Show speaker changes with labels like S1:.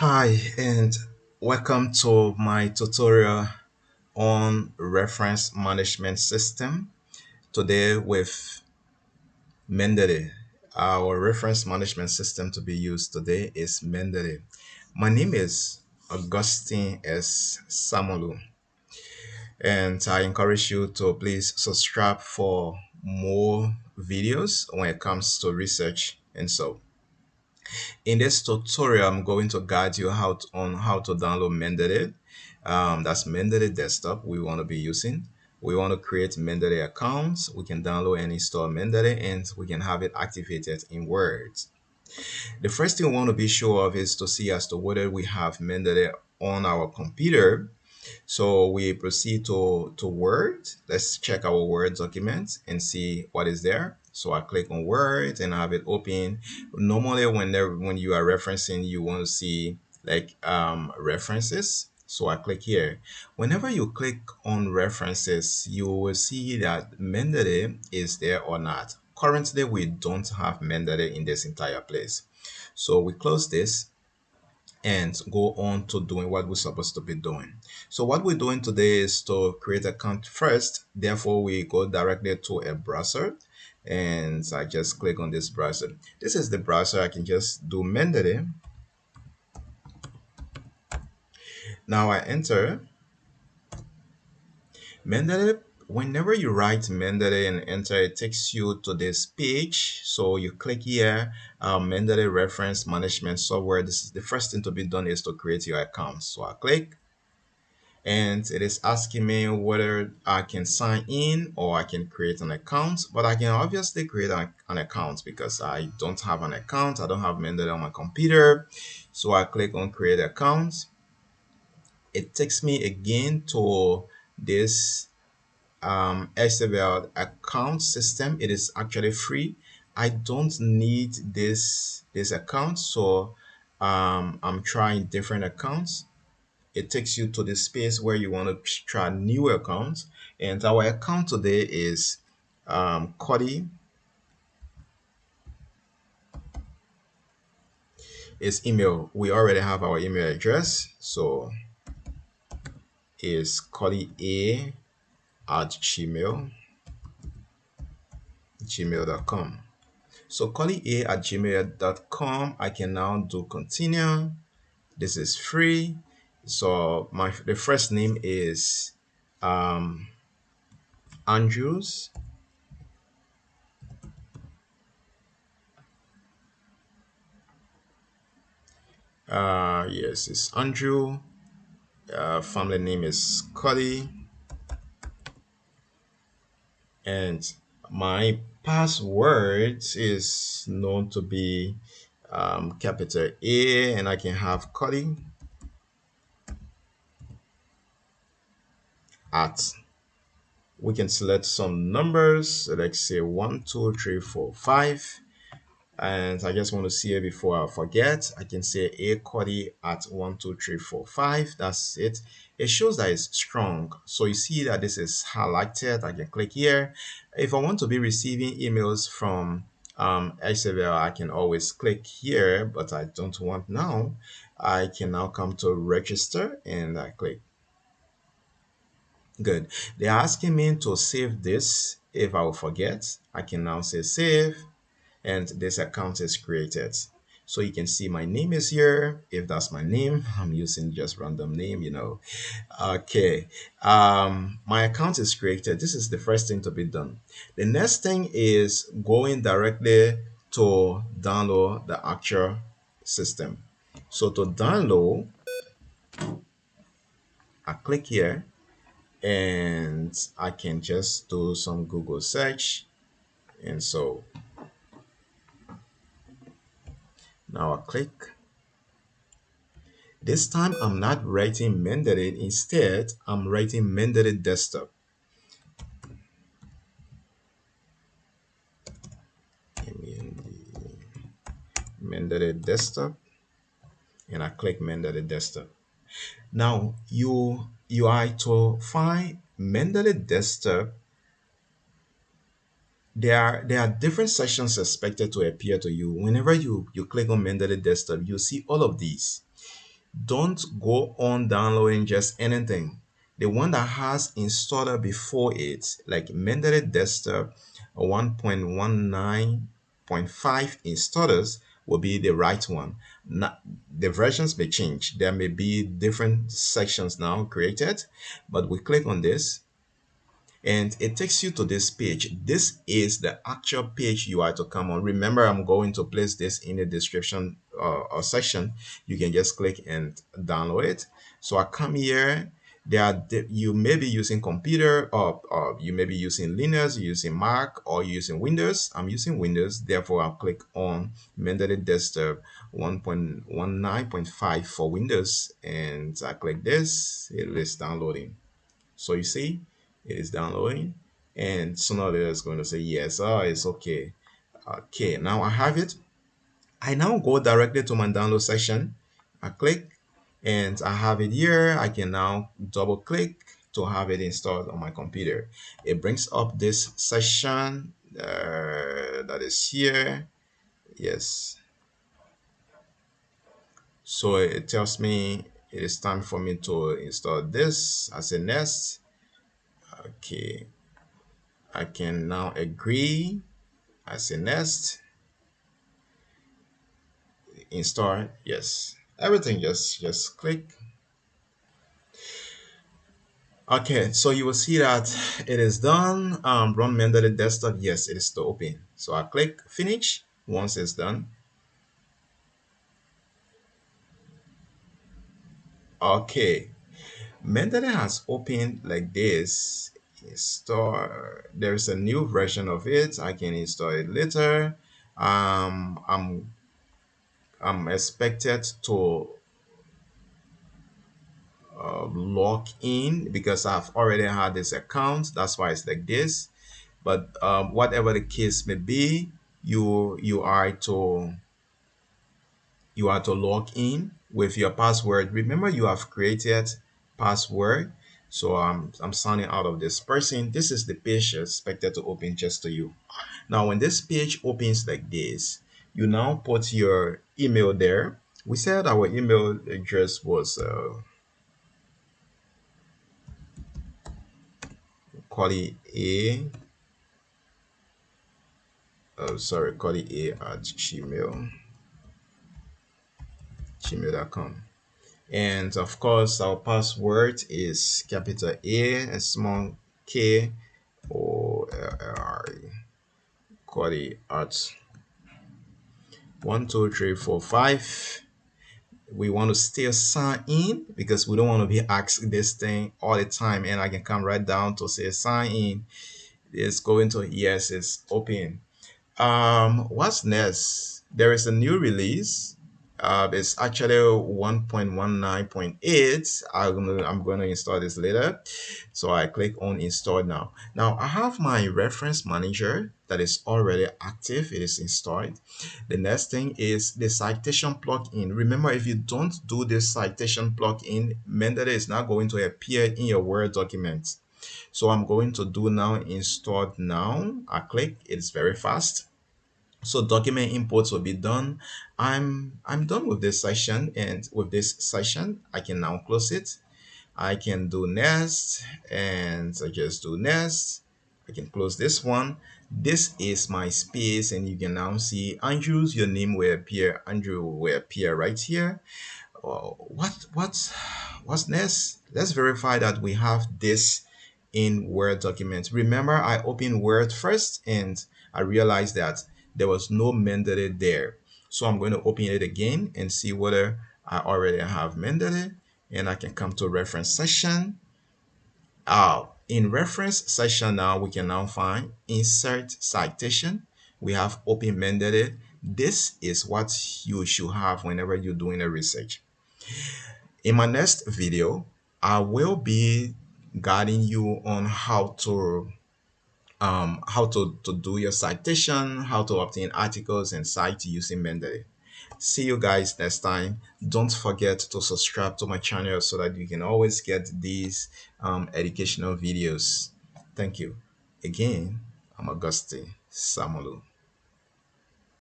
S1: Hi, and welcome to my tutorial on reference management system. Today with Mendeley. Our reference management system to be used today is Mendeley. My name is Augustine S. Samolu, and I encourage you to please subscribe for more videos when it comes to research and so. In this tutorial, I'm going to guide you on how to download Mendeley. That's Mendeley desktop we want to be using. We want to create Mendeley accounts. We can download and install Mendeley and we can have it activated in Word. The first thing we want to be sure of is to see as to whether we have Mendeley on our computer. So we proceed to Word. Let's check our Word document and see what is there. So I click on Word and have it open. Normally, when you are referencing, you want to see like references. So I click here. Whenever you click on references, you will see that Mendeley is there or not. Currently, we don't have Mendeley in this entire place. So we close this and go on to doing what we're supposed to be doing. So what we're doing today is to create an account first. Therefore, we go directly to a browser and I just click on this browser. This is the browser. I can just do Mendeley. Now I enter Mendeley. Whenever you write Mendeley and enter, it takes you to this page. So you click here, Mendeley Reference Management Software. This is the first thing to be done is to create your account. So I click and it is asking me whether I can sign in or I can create an account, but I can obviously create an account because I don't have an account. I don't have Mendeley on my computer. So I click on create account. It takes me again to this SWL account system. It is actually free. I don't need this account, so I'm trying different accounts. It takes you to the space where you want to try new accounts, and our account today is Cody. Is email. We already have our email address, so is Cody A at gmail.com. So calling a at gmail.com, I can now do continue. This is free. So the first name is um, Andrews. Yes, it's Andrew. Family name is Cody. And my password is known to be capital A, and I can have Cody at. We can select some numbers, like say 1, 2, 3, 4, 5. And I just want to see it before I forget. I can say a Cody at 1, 2, 3, 4, 5. That's it. It shows that it's strong. So you see that this is highlighted. I can click here. If I want to be receiving emails from XML, I can always click here, but I don't want now. I can now come to register and I click. Good. They're asking me to save this. If I will forget, I can now say save and this account is created. So you can see my name is here. If that's my name, I'm using just random name. Okay. My account is created. This is the first thing to be done. The next thing is going directly to download the actual system. So to download, I click here and I can just do some Google search. And so now I click. This time I'm not writing Mendeley, instead I'm writing Mendeley desktop. Mendeley desktop, and I click Mendeley desktop. Now you are to find Mendeley desktop. There are different sections expected to appear to you. Whenever you click on Mendeley desktop, you see all of these. Don't go on downloading just anything. The one that has installer before it, like Mendeley Desktop 1.19.5 installers, will be the right one. Now, the versions may change. There may be different sections now created, but we click on this and it takes you to this page. This is the actual page you are to come on. Remember, I'm going to place this in the description or section. You can just click and download it. So I come here. You may be using computer, or you may be using Linux, using Mac, or using Windows. I'm using Windows, therefore I'll click on Mendeley Desktop 1.19.5 for Windows, and I click this. It is downloading. So you see, it is downloading, and sooner or later it's going to say yes. Oh, it's okay. Okay, now I have it. I now go directly to my download section. I click, and I have it here. I can now double click to have it installed on my computer. It brings up this section that is here. Yes. So it tells me it is time for me to install this as a nest. Okay, I can now agree as a nest, install, yes, everything, just click. Okay, so you will see that it is done. Run Mendeley Desktop, yes, it is still open. So I click finish. Once it's done, okay, Mendeley has opened like this. Install, there's a new version of it. I can install it later. I'm expected to log in because I've already had this account. That's why it's like this. But whatever the case may be, you are to log in with your password. Remember, you have created password. So I'm signing out of this person. This is the page expected to open just to you. Now, when this page opens like this, you now put your email there. We said our email address was call it a sorry, call it a at gmail.com. And of course, our password is capital A and small k or R. Call it at 12345. We want to still sign in because we don't want to be asked this thing all the time. And I can come right down to say sign in. It's going to yes, it's open. What's next? There is a new release. It's actually 1.19.8. I'm gonna install this later. So I click on install now. Now I have my reference manager that is already active. It is installed. The next thing is the citation plugin. Remember, if you don't do this citation plugin, Mendeley is not going to appear in your Word document. So I'm going to do now installed now. I click, it's very fast. So document imports will be done. I'm done with this session, and with this session I can now close it. I can do next, and I just do next. I can close this one. This is my space, and you can now see Andrew's, your name will appear, Andrew will appear right here. What's next? Let's verify that we have this in Word document. Remember, I opened Word first and I realized that there was no Mendeley there. So I'm going to open it again and see whether I already have Mendeley, and I can come to reference section. In reference section now, we can now find insert citation. We have open Mendeley. This is what you should have whenever you're doing a research. In my next video, I will be guiding you on how to do your citation, how to obtain articles and sites using Mendeley. See you guys next time. Don't forget to subscribe to my channel so that you can always get these educational videos. Thank you. Again, I'm Auguste Samolu.